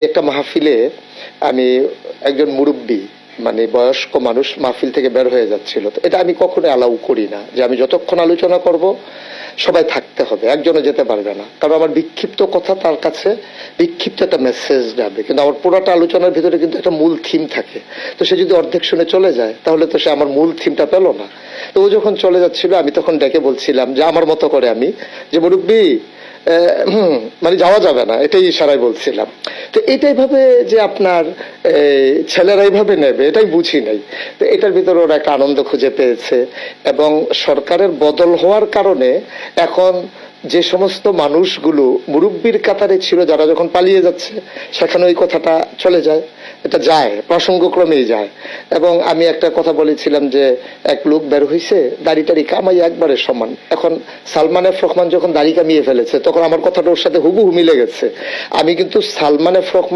একটা মাহফিলে আমি একজন মুরব্বী মানে বয়স্ক মানুষ মাহফিল থেকে বের হয়ে যাচ্ছিল, তো এটা আমি কখনো অ্যালাউ করি না যে আমি যতক্ষণ আলোচনা করব সবাই থাকতে হবে, একজনও যেতে পারবে না, কারণ আমার বিক্ষিপ্ত কথা তার কাছে বিক্ষিপ্ত একটা মেসেজ যাবে, কিন্তু আমার পুরোটা আলোচনার ভিতরে কিন্তু একটা মূল থিম থাকে। তো সে যদি অর্ধেক শুনে চলে যায় তাহলে তো সে আমার মূল থিমটা পেল না। তো ও যখন চলে যাচ্ছিল আমি তখন ডেকে বলছিলাম যে আমার মতো করে আমি যে মুরব্বী মানে যাওয়া যাবে না, এটাই ইশারায় বলছিলাম। তো এটাই ভাবে যে আপনার ছেলেরা এইভাবে নেবে এটাই বুঝি নাই। তো এটার ভিতরে ওরা একটা আনন্দ খুঁজে পেয়েছে, এবং সরকারের বদল হওয়ার কারণে এখন যে সমস্ত মানুষগুলো মুরব্বীর কাতারে ছিল যারা যখন পালিয়ে যাচ্ছে সেখানে ওই কথাটা চলে যায়, এটা যায় প্রসঙ্গক্রমেই যায়। এবং আমি একটা কথা বলেছিলাম যে এক লোক বের হয়েছে দাড়ি টাড়ি কামাই একবারে সমান, এখন সালমান এফ রহমান যখন দাড়ি কামিয়ে ফেলেছে তখন আমার কথাটা ওর সাথে হুবহু মিলে গেছে। আমি কিন্তু সালমান এফ রহমান